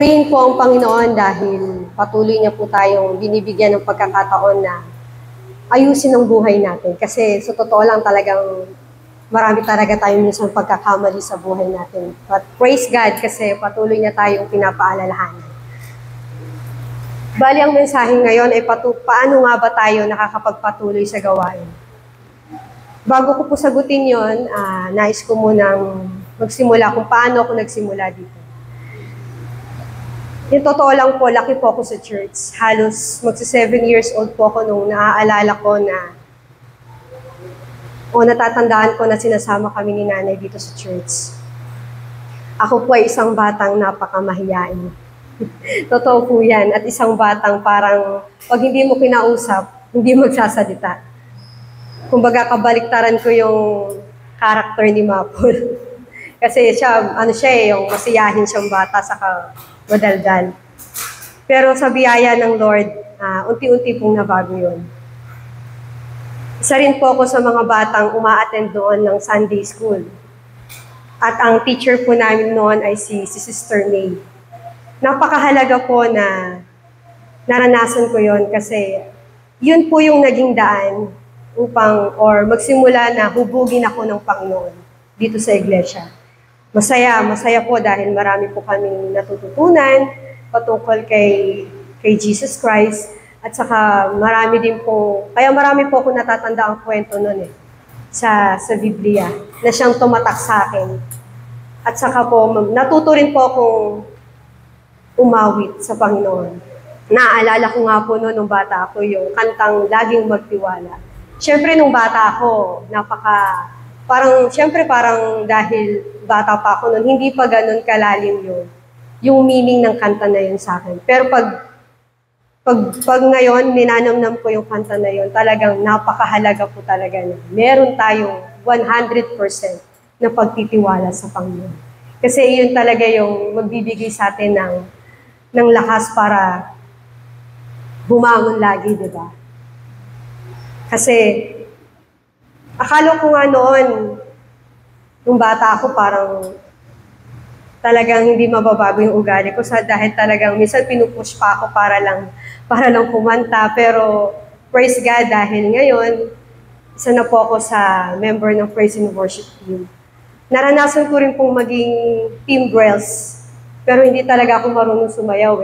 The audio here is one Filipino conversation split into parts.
Purihin po ang Panginoon dahil patuloy niya po tayong binibigyan ng pagkakataon na ayusin ang buhay natin. Kasi sa totoo lang talagang marami talaga tayong minsan pagkakamali sa buhay natin. But praise God kasi patuloy niya tayong pinapaalalahanan. Bali ang mensahe ngayon ay paano nga ba tayo nakakapagpatuloy sa gawain. Bago ko po sagutin yon, nais ko munang magsimula kung paano ako nagsimula dito. Yung totoo lang po, laki po ako sa church. Halos magsa 7 years old po ako nung naaalala ko na natatandaan ko na sinasama kami ni nanay dito sa church. Ako po ay isang batang napakamahiyain. Totoo po yan. At isang batang parang pag hindi mo kinausap, hindi magsasalita. Kumbaga kabaliktaran ko yung character ni Mapol. Kasi siya, yung masiyahin siyang bata saka madaldal. Pero sa biyaya ng Lord, unti-unti pong nabago yun. Isa rin po ako sa mga batang uma-attend doon ng Sunday School. At ang teacher po namin noon ay si Sister May. Napakahalaga po na naranasan ko yon kasi yun po yung naging daan upang magsimula na hubugin ako ng Panginoon dito sa iglesia. Masaya po dahil marami po kaming natututunan patungkol kay Jesus Christ at saka marami po ako natatanda ang kwento noon sa Biblia na siyang tumatak sa akin. At saka po natuto rin po akong umawit sa Panginoon. Naaalala ko nga po noon nung bata ako yung kantang Laging Magtiwala. Siyempre nung bata ako, parang dahil bata pa ako noon, hindi pa ganun kalalim yung meaning ng kanta na yun sa akin. Pero pag ngayon, ninanamnam ko yung kanta na yun, talagang napakahalaga po talaga na meron tayong 100% na pagtitiwala sa Panginoon. Kasi yun talaga yung magbibigay sa atin ng lakas para bumangon lagi, di ba? Kasi akala ko nga noon, nung bata ako, parang talagang hindi mababago yung ugali ko dahil talagang minsan pinupush pa ako para lang kumanta. Pero praise God dahil ngayon, isa na po ako sa member ng Praise and Worship Team. Naranasan ko rin pong maging team girls, pero hindi talaga ako marunong sumayaw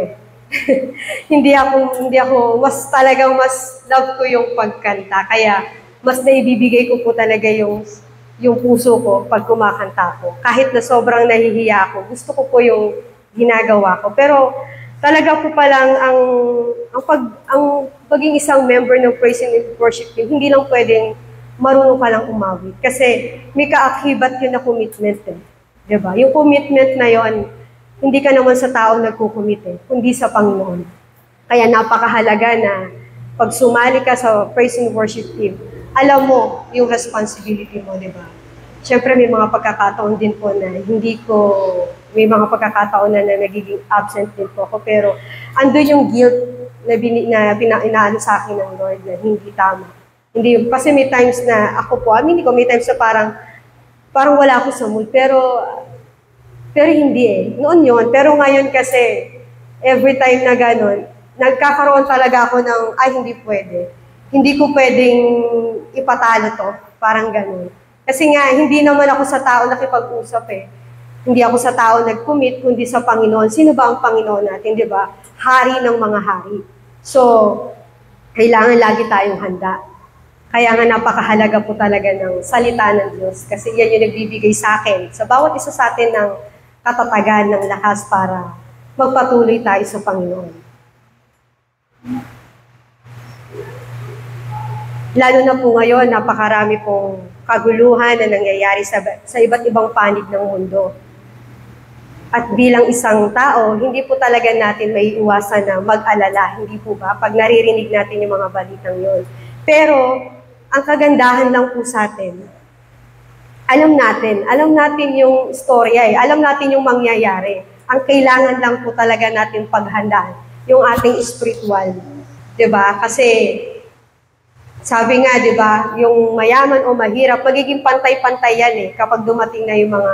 hindi ako mas love ko yung pagkanta. Kaya mas naibibigay ko po talaga yung puso ko pag kumakanta ko. Kahit na sobrang nahihiya ako, gusto ko po yung ginagawa ko. Pero talaga po palang ang pagiging isang member ng Praise and Worship Team, hindi lang pwedeng marunong ka lang umawit. Kasi may kaakibat yun na commitment Diba? Yung commitment na yon, hindi ka naman sa tao nagkukumit kundi sa Panginoon. Kaya napakahalaga na pag sumali ka sa Praise and Worship Team, alam mo yung responsibility mo, di ba? Siyempre may mga pagkakataon din po na may mga pagkakataon na nagiging absent din po ako, pero andun yung guilt na inaano sa akin ng Lord na hindi tama. Hindi, kasi may times na ako po, may times na parang wala ako sa mood, pero hindi Noon yun. Pero ngayon kasi, every time na gano'n, nagkakaroon talaga ako ng, hindi pwede. Hindi ko pwedeng ipatalo to. Parang gano'n. Kasi nga, hindi naman ako sa tao nakipag-usap Hindi ako sa tao nag-commit, kundi sa Panginoon. Sino ba ang Panginoon natin, di ba? Hari ng mga hari. So, kailangan lagi tayong handa. Kaya nga napakahalaga po talaga ng salita ng Diyos. Kasi yan yung nagbibigay sa akin. Sa bawat isa sa atin ng katatagan, ng lakas para magpatuloy tayo sa Panginoon. Lalo na po ngayon, napakarami pong kaguluhan na nangyayari sa iba't ibang panig ng mundo. At bilang isang tao, hindi po talaga natin may iwasan na mag-alala, hindi po ba? Pag naririnig natin yung mga balitang yon. Pero, ang kagandahan lang po sa atin, alam natin yung storya alam natin yung mangyayari. Ang kailangan lang po talaga natin paghandaan, yung ating spiritual. Diba? Kasi, sabi nga, diba, yung mayaman o mahirap, magiging pantay-pantay yan kapag dumating na yung mga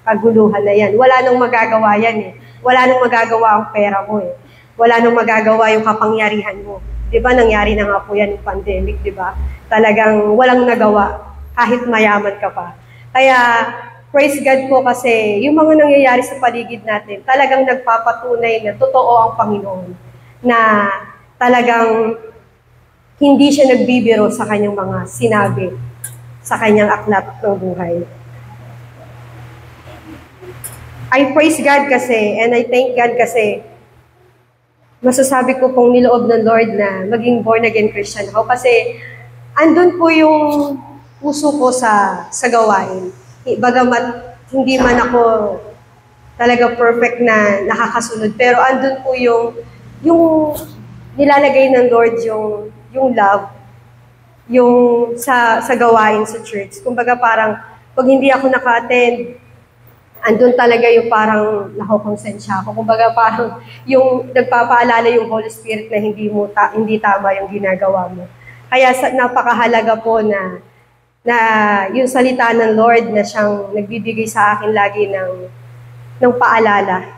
kaguluhan na yan. Wala nang magagawa yan wala nang magagawa ang pera mo eh. Wala nang magagawa yung kapangyarihan mo. Di ba, nangyari na nga po yan yung pandemic, di ba? Talagang walang nagawa, kahit mayaman ka pa. Kaya, praise God po kasi yung mga nangyayari sa paligid natin, talagang nagpapatunay na totoo ang Panginoon. Na talagang hindi siya nagbibiro sa kanyang mga sinabi, sa kanyang aklat ng buhay. I praise God kasi, and I thank God kasi, masasabi ko pong niloob ng Lord na maging born-again Christian ako kasi andun po yung puso ko sa gawain. Bagamat hindi man ako talaga perfect na nakakasunod, pero andun po yung nilalagay ng Lord yung love, yung sa gawain sa church. Kumbaga parang pag hindi ako naka-attend, andun talaga yung parang nakokonsensya ako. Kumbaga parang yung nagpapaalala yung Holy Spirit na hindi tama yung ginagawa mo. Kaya napakahalaga po na yung salita ng Lord na siyang nagbibigay sa akin lagi ng paalala.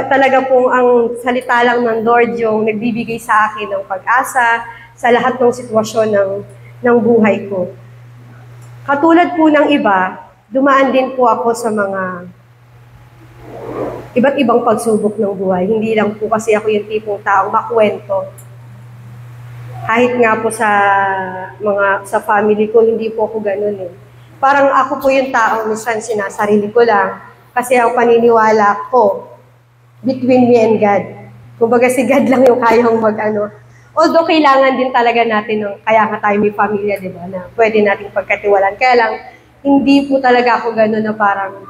Talaga po ang salita lang ng Lord yung nagbibigay sa akin ng pag-asa sa lahat ng sitwasyon ng buhay ko. Katulad po ng iba, dumaan din po ako sa mga iba't ibang pagsubok ng buhay. Hindi lang po kasi ako yung tipong taong makwento. Kahit nga po sa family ko, hindi po ako ganun eh. Parang ako po yung taong minsan sinasarili ko lang kasi ang paniniwala ko between me and God. Kumbaga si God lang yung kayang Although kailangan din talaga natin kaya nga tayo may pamilya, di ba, na pwede nating pagkatiwalaan. Kaya lang, hindi po talaga ako gano'n na parang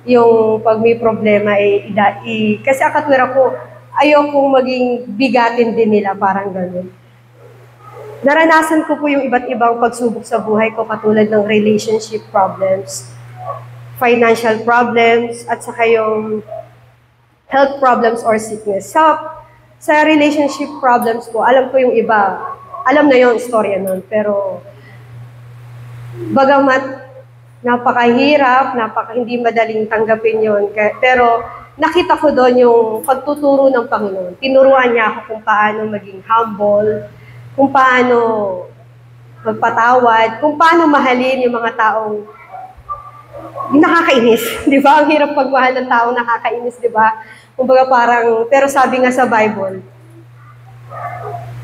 yung pag may problema, kasi ang katwira ko, ayokong maging bigatin din nila, parang gano'n. Naranasan ko po yung iba't ibang pagsubok sa buhay ko, katulad ng relationship problems, financial problems, at saka yung health problems or sickness. Sa relationship problems ko, alam ko yung iba, alam na yung istorya nun, pero bagamat napakahirap, hindi madaling tanggapin yun, pero nakita ko doon yung pagtuturo ng Panginoon. Tinuruan niya ako kung paano maging humble, kung paano magpatawad, kung paano mahalin yung mga taong nakakainis, di ba? Ang hirap pagmahal ng taong nakakainis, di ba? Kumbaga parang, pero sabi nga sa Bible,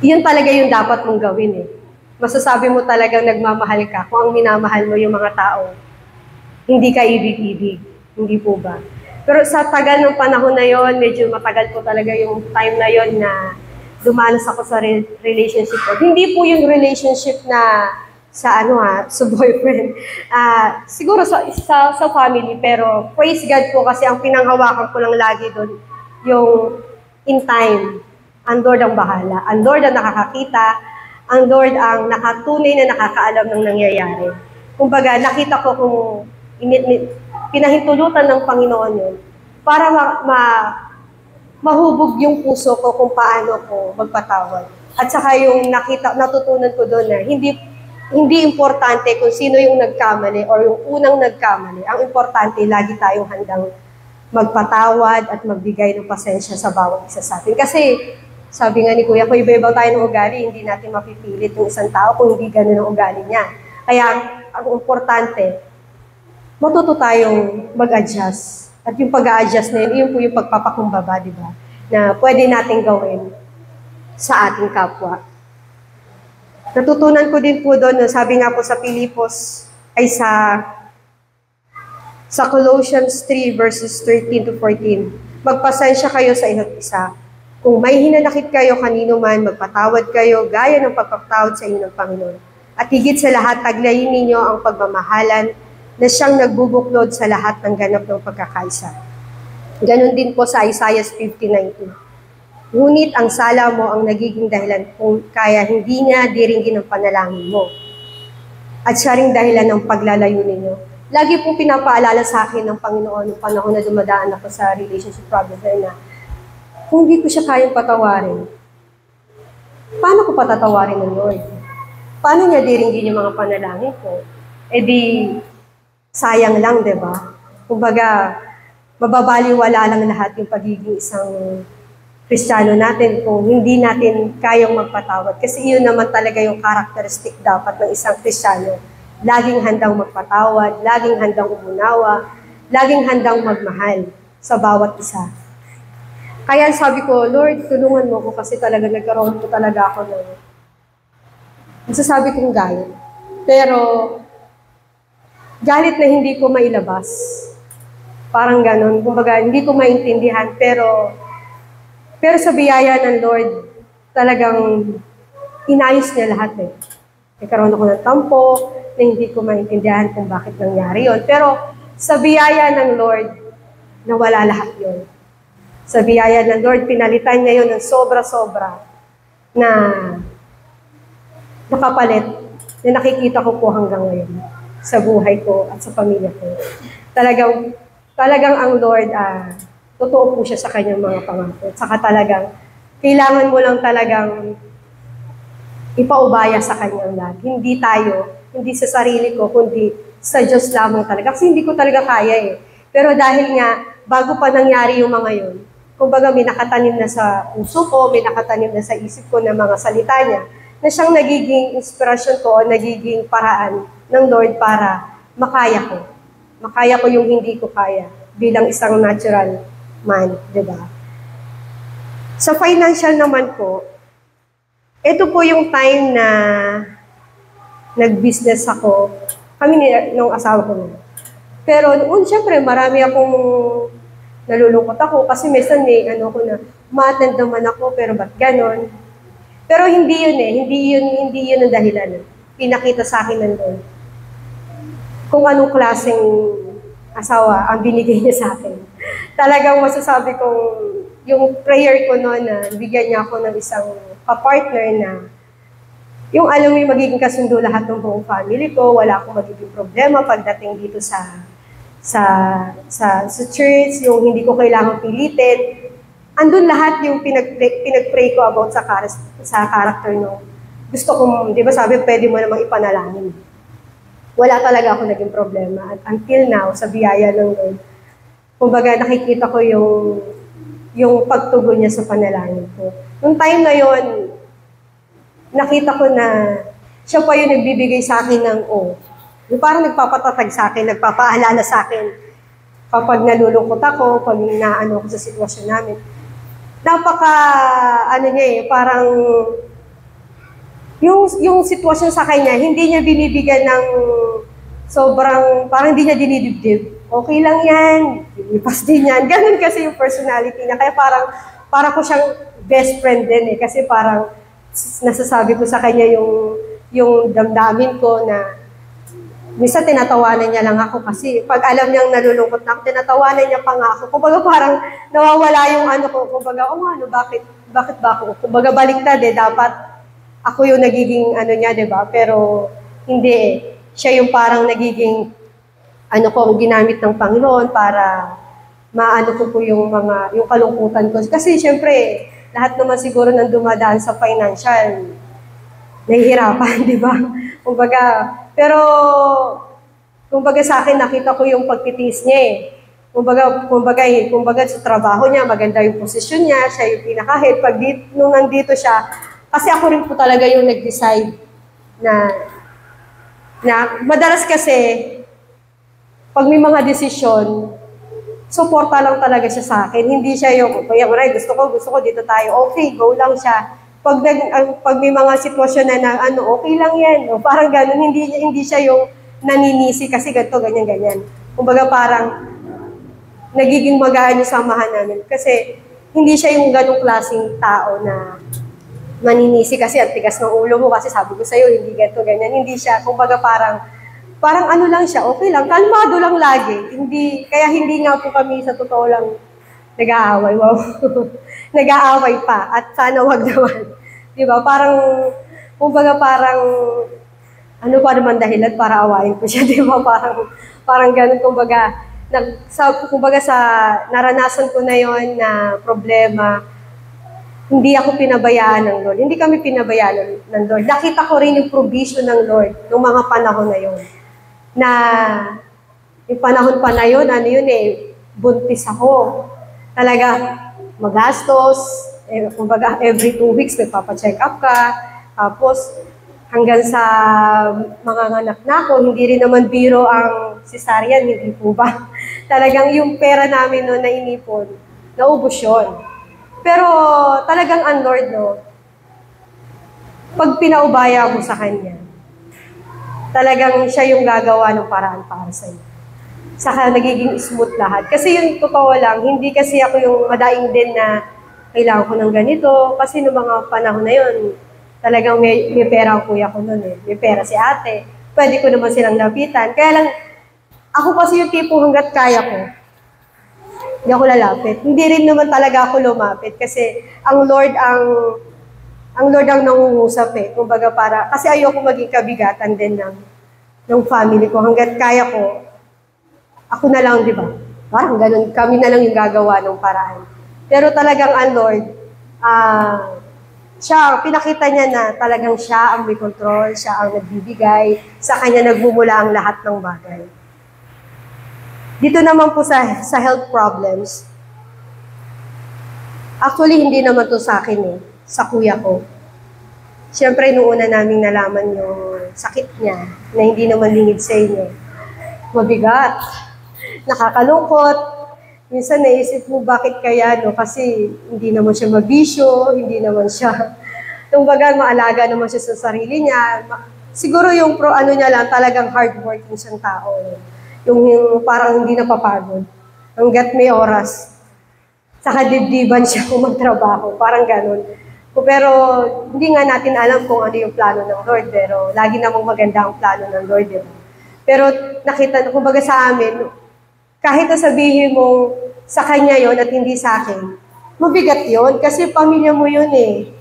yun talaga yung dapat mong gawin eh. Masasabi mo talagang nagmamahal ka kung ang minamahal mo yung mga tao. Hindi ka ibig-ibig. Hindi po ba? Pero sa tagal ng panahon na yon, medyo matagal po talaga yung time na yon na dumanas ako sa relationship ko. Hindi po yung relationship na sa boyfriend. Siguro sa family, pero praise God po kasi ang pinanghawakan ko lang lagi doon, yung in time, ang Lord ang bahala. Ang Lord ang nakakakita, ang Lord ang nakatunay na nakakaalam ng nangyayari. Kumbaga, nakita ko kung pinahintulutan ng Panginoon yun para mahubog yung puso ko kung paano ko magpatawad. At saka yung natutunan ko doon na hindi importante kung sino yung nagkamali or yung unang nagkamali. Ang importante, lagi tayong handang magpatawad at magbigay ng pasensya sa bawat isa sa atin. Kasi, sabi nga ni Kuya, kung iba-iba tayo ng ugali, hindi natin mapipilit yung isang tao kung hindi ganun ang ugali niya. Kaya, ang importante, matuto tayong mag-adjust. At yung pag-a-adjust na yun po yung pagpapakumbaba, di ba? Na pwede natin gawin sa ating kapwa. Natutunan ko din po doon, sabi nga po sa Pilipos, ay sa Colossians 3 verses 13 to 14, magpasensya kayo sa isa't isa. Kung may hinanakit kayo kanino man, magpatawad kayo gaya ng pagpapatawad sa inyo ng Panginoon. At higit sa lahat, taglayin ninyo ang pagmamahalan na siyang nagbubuklod sa lahat ng ganap ng pagkakaisa. Ganon din po sa Isaiah 50:19. Ngunit ang sala mo ang nagiging dahilan kung kaya hindi niya diringgin ang panalangin mo. At siya ring dahilan ng paglalayo ninyo. Lagi pong pinapaalala sa akin ng Panginoon noong panahon na dumadaan ako sa relationship problem na kung hindi ko siya kayang patawarin, paano ko patatawarin ng Lord? Paano niya diringgin yung mga panalangin ko? Eh di, sayang lang, di ba? Kumbaga, mababaliwala lang lahat yung pagiging isang Kristiyano natin kung hindi natin kayang magpatawad. Kasi yun naman talaga yung characteristic dapat ng isang Kristiyano. Laging handang magpatawad, laging handang umunawa, laging handang magmahal sa bawat isa. Kaya sabi ko, Lord, tulungan mo ko kasi talaga nagkaroon po talaga ako ng masasabi kong galit. Pero, galit na hindi ko mailabas. Parang ganon. Kumbaga, hindi ko maintindihan. Pero sa biyaya ng Lord, talagang inayos niya lahat eh. Nagkaroon ako ng tampo na hindi ko maintindihan kung bakit nangyari yon. Pero sa biyaya ng Lord, nawala lahat yon. Sa biyaya ng Lord, pinalitan niya yon ng sobra-sobra na nakapalit na nakikita ko po hanggang ngayon sa buhay ko at sa pamilya ko. Talagang ang Lord, totoo po siya sa kanyang mga pangako. At saka talagang, kailangan mo lang talagang ipaubaya sa kanyang lahat. Hindi tayo, hindi sa sarili ko, kundi sa Diyos lamang talaga. Kasi hindi ko talaga kaya eh. Pero dahil nga, bago pa nangyari yung mga yun, kumbaga may nakatanim na sa puso ko, may nakatanim na sa isip ko na mga salita niya, na siyang nagiging inspirasyon ko o nagiging paraan ng Lord para makaya ko. Makaya ko yung hindi ko kaya bilang isang natural man, di ba? Sa financial naman po, ito po yung time na nag-business ako, kami nung asawa ko na. Pero noon, syempre, marami akong nalulungkot ako kasi minsan ma-attend naman ako, pero ba't ganon? Pero hindi yun eh, hindi yun ang dahilan. Pinakita sa akin ng Lord kung anong klaseng asawa ang binigay niya sa akin. Talagang masasabi kong yung prayer ko noon na bigyan niya ako ng isang ka-partner na yung alam mo yung magiging kasundo lahat ng buong family ko, wala akong magiging problema pagdating dito sa church, yung hindi ko kailangang pilitin. Andun lahat yung pinag-pray ko about sa character no. Gusto ko, di ba sabi, pwede mo namang ipanalangin. Wala talaga ako naging problema. At until now, sa biyaya ng Lord, kumbaga nakikita ko yung pagtugon niya sa panalangin ko. Nung time na yon, nakita ko na siya pa yung nagbibigay sa akin ng yung parang nagpapatatag sa akin, nagpapaalala sa akin kapag nalulungkot ako, pag naano ko sa sitwasyon namin. Parang yung sitwasyon sa kanya, hindi niya binibigyan ng sobrang, parang hindi niya dinidibdib. Okay lang yan, dilipas din yan. Ganun kasi yung personality niya. Kaya parang ko siyang best friend din eh. Kasi parang nasasabi ko sa kanya yung damdamin ko na minsan tinatawanan niya lang ako kasi pag alam niyang nalulungkot na ako, tinatawanan niya pa nga ako. Kumbaga parang nawawala yung ko. Kumbaga, bakit ba ako? Kumbaga baliktad eh, dapat ako yung nagiging niya, di ba? Pero hindi eh. Siya yung parang nagiging ginamit ng Panginoon para maano ko po yung kalungkutan ko. Kasi syempre, lahat naman siguro nang dumadaan sa financial, nahihirapan, di ba? Kumbaga sa akin, nakita ko yung pagtitiis niya eh. Kumbaga sa trabaho niya, maganda yung posisyon niya, siya yung pinaka-head. Nung nandito siya, kasi ako rin po talaga yung nag-decide na madalas kasi, pag may mga desisyon, suporta lang talaga siya sa akin. Hindi siya yung, gusto ko, dito tayo. Okay, go lang siya. Pag may mga sitwasyon na okay lang yan. O, parang gano'n, hindi siya yung naninisi kasi ganito, ganyan. Kumbaga parang nagiging magaan yung samahan namin. Kasi hindi siya yung ganong klaseng tao na maninisi kasi ang tigas ng ulo mo kasi sabi ko sa'yo, hindi ganito, ganyan. Hindi siya, kumbaga parang lang siya, okay lang, kalmado lang lagi. Kaya hindi nga po kami sa totoo lang nag-aaway. Wow. Nag-aaway pa at sana wag naman. Diba? Kumbaga parang, ano pa naman dahilan para awayin ko siya, diba? Parang ganun, kumbaga sa naranasan ko na yon na problema, hindi ako pinabayaan ng Lord. Hindi kami pinabayaan ng Lord. Nakita ko rin yung provision ng Lord noong mga panahon na yon. Na Yung panahon pa na yun, ano yun eh, buntis ako. Talaga, magastos, kumbaga every 2 weeks nagpapacheck up ka, tapos hanggang sa mga anak na ako, hindi rin naman biro ang cesarean, hindi po ba? Talagang yung pera namin noon na inipon, naubos yun. Pero talagang ang Lord, no, pag pinaubaya mo sa Kanya, talagang siya yung gagawa ng paraan para sa iyo. Saka nagiging smooth lahat. Kasi yung totoo lang, hindi kasi ako yung madaing din na kailangan ko ng ganito. Kasi noong mga panahon na yun, talagang may pera ang kuya ko noon eh. May pera si ate. Pwede ko naman silang lapitan. Kaya lang, ako kasi yung tipo hanggat kaya ko, hindi ako lalapit. Hindi rin naman talaga ako lumapit kasi ang Lord ang nangungusap eh. Kumbaga kasi ayoko maging kabigatan din ng family ko. Hanggat kaya ko, ako na lang, di ba? Parang ganun, kami na lang yung gagawa ng paraan. Pero talagang ang Lord, pinakita niya na talagang siya ang may control, siya ang nagbibigay, sa Kanya nagmumula ang lahat ng bagay. Dito naman po sa health problems, actually hindi naman to sa akin eh, sa kuya ko. Siyempre, noong una namin nalaman yung sakit niya, na hindi naman lingid sa inyo, mabigat, nakakalungkot. Minsan naisip mo, bakit kaya, no? Kasi hindi naman siya mabisyo, hindi naman siya, kumbaga maalaga naman siya sa sarili niya. Siguro yung niya lang, talagang hardworking siyang tao. Yung parang hindi napapagod. Hanggat may oras. Saka dibdiban siya kung magtrabaho. Parang ganun. Pero hindi nga natin alam kung ano yung plano ng Lord. Pero lagi namang maganda ang plano ng Lord. Diba? Pero nakita, kumbaga sa amin, kahit sabihin mo sa Kanya yon at hindi sa akin, mabigat yon kasi pamilya mo yun eh.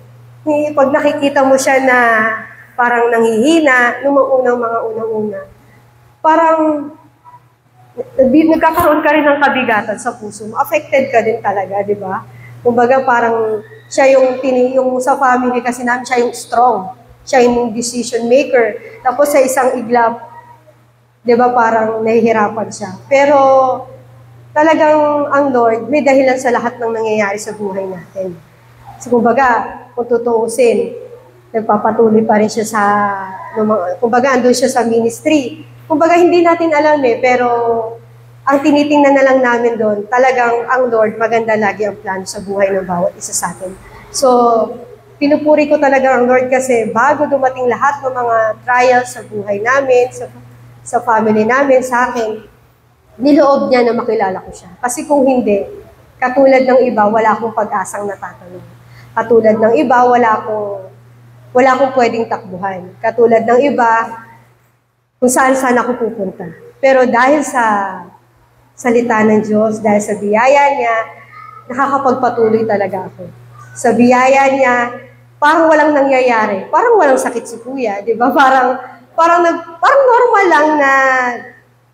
Pag nakikita mo siya na parang nanghihina, nung mga unang-una, parang nagkakaroon ka rin ng kabigatan sa puso mo. Affected ka din talaga, di ba? Kumbaga parang siya yung sa family kasi namin, siya yung strong. Siya yung decision maker. Tapos sa isang iglap, di ba parang nahihirapan siya. Pero talagang ang Lord, may dahilan sa lahat ng nangyayari sa buhay natin. So kumbaga, kung tutuusin, nagpapatuloy pa rin siya kumbaga andun siya sa ministry. Kumbaga hindi natin alam eh, pero ang tinitingnan na lang namin doon, talagang ang Lord, maganda lagi ang plano sa buhay ng bawat isa sa atin. So, pinupuri ko talaga ang Lord kasi bago dumating lahat ng mga trials sa buhay namin, sa family namin, sa akin, niloob niya na makilala ko siya. Kasi kung hindi, katulad ng iba, wala akong pag-asang natatanong. Katulad ng iba, wala akong pwedeng takbuhan. Katulad ng iba, kung saan-saan ako pupunta. Pero dahil sa salita ng Diyos, dahil sa biyaya niya, nakakapagpatuloy talaga ako. Sa biyaya niya, parang walang nangyayari. Parang walang sakit si Kuya, di ba? Parang normal lang na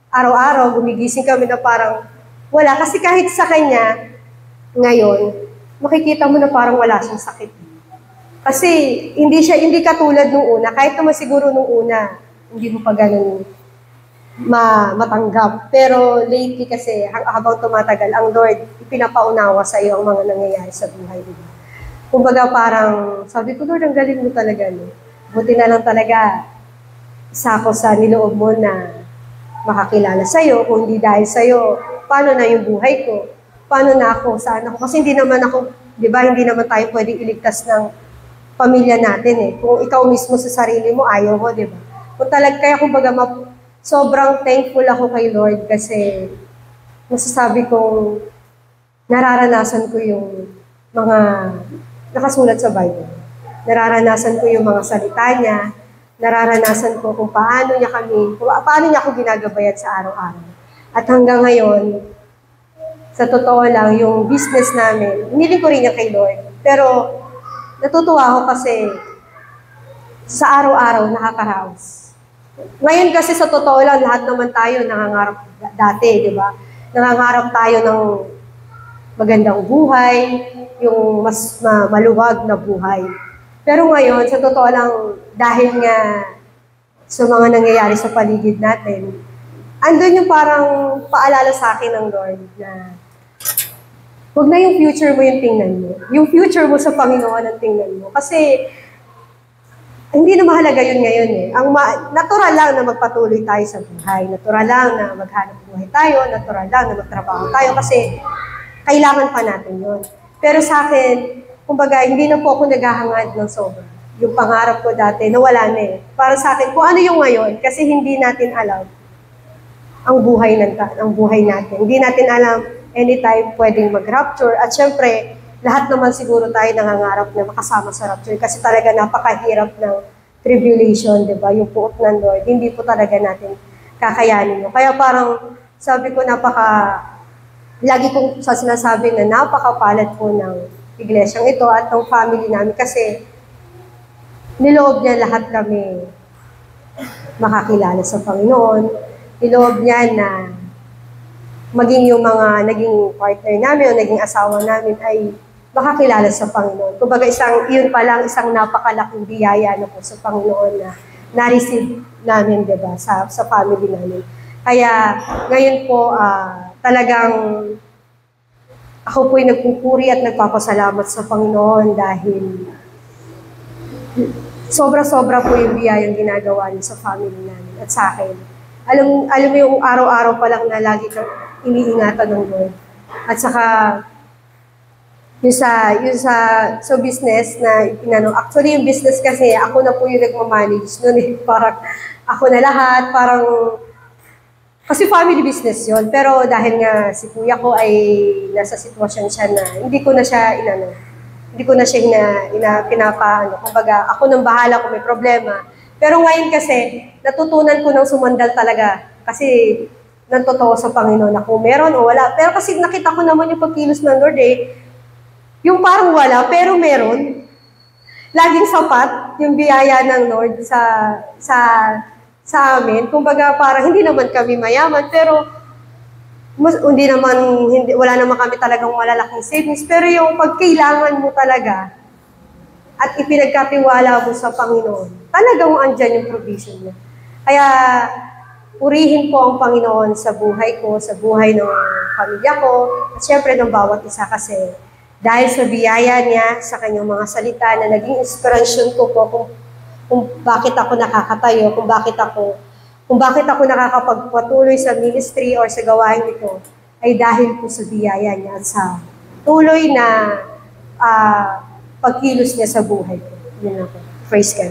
araw-araw gumigising kami na parang wala. Kasi kahit sa kanya, ngayon, makikita mo na parang wala siyang sakit. Kasi hindi katulad nung una. Kahit naman siguro nung una, hindi mo pa ganun matanggap. Pero lately kasi, habang tumatagal, ang Lord, ipinapaunawa sa iyo ang mga nangyayari sa buhay. Diba? Kumbaga parang, sabi ko, Lord, ang galing mo talaga. No? Buti na lang talaga, isa ako sa niloob mo na makakilala sa'yo. Kung hindi dahil sa'yo, paano na yung buhay ko? Paano na ako? Saan ako? Kasi hindi naman ako, di ba, hindi naman tayo pwedeng iligtas ng pamilya natin eh. Kung ikaw mismo sa sarili mo, ayaw mo, di ba? Kung kaya kumbaga, sobrang thankful ako kay Lord kasi masasabi kong nararanasan ko yung mga nakasulat sa Bible. Nararanasan ko yung mga salita niya, nararanasan ko kung paano niya ako ginagabayad sa araw-araw. At hanggang ngayon, sa totoo lang, yung business namin, hiniling ko rin niya kay Lord. Pero natutuwa ako kasi sa araw-araw nakakaraos. Ngayon kasi sa totoo lang, lahat naman tayo nangangarap dati, di ba? Nangangarap tayo ng magandang buhay, yung mas maluwag na buhay. Pero ngayon, sa totoo lang, dahil nga sa mga nangyayari sa paligid natin, andun yung parang paalala sa akin ng Lord na huwag na yung future mo yung tingnan mo. Yung future mo sa Panginoon ang tingnan mo. Kasi hindi na mahalaga yun ngayon eh. Natural lang na magpatuloy tayo sa buhay. Natural lang na maghanap buhay tayo. Natural lang na magtrabaho tayo kasi kailangan pa natin yun. Pero sa akin, kumbaga, hindi na po ako naghahangad ng sobra. Yung pangarap ko dati, nawala na eh. Para sa akin, kung ano yung ngayon, kasi hindi natin alam ang buhay natin. Hindi natin alam anytime pwedeng mag-rapture. At syempre, lahat naman siguro tayo nangangarap na makasama sa rapture kasi talaga napakahirap ng tribulation, di ba? Yung puot ng Lord, hindi po talaga natin kakayanin yun. Kaya parang, sabi ko, lagi kong sinasabi na napakapalad po ng iglesyang ito at ng family namin kasi niloob niya lahat kami makakilala sa Panginoon. Niloob niya na maging yung mga naging partner namin o naging asawa namin ay makakilala sa Panginoon. Kumbaga yun pa lang isang napakalaking biyaya na po sa Panginoon na na-receive namin, diba, sa family namin. Kaya ngayon po, talagang ako po'y nagpupuri at nagpapasalamat sa Panginoon dahil sobra-sobra po yung biyayang ginagawa niya sa family namin at sa akin. Alam mo yung araw-araw pa lang na lagi kang iniingatan ng Lord. At saka, yung sa business na actually yung business kasi ako na po yung nagmamanage nun eh. Parang ako na lahat, kasi family business yon. Pero dahil nga si kuya ko ay nasa sitwasyon siya na hindi ko na siya pinapaano. Kumbaga, ako nang bahala kung may problema. Pero ngayon kasi, natutunan ko ng sumandal talaga. Kasi, ng totoo sa Panginoon na kung meron o wala. Pero kasi nakita ko naman yung pagkilos ng Lord eh, yung parang wala, pero meron. Laging sapat yung biyaya ng Lord sa amin. Kumbaga, parang hindi naman kami mayaman, pero wala naman kami talagang malalaking savings. Pero yung pagkailangan mo talaga at ipinagkatiwala mo sa Panginoon, talagang andyan yung provision niya. Kaya, purihin po ang Panginoon sa buhay ko, sa buhay ng pamilya ko, at syempre ng bawat isa kasi dahil sa biyaya niya, sa kanyang mga salita na naging inspirasyon ko po kung bakit ako nakakatayo, kung bakit ako nakakapagpatuloy sa ministry or sa gawain ito, ay dahil po sa biyaya niya at sa tuloy na pagkilos niya sa buhay ko. Yun ako. Praise God.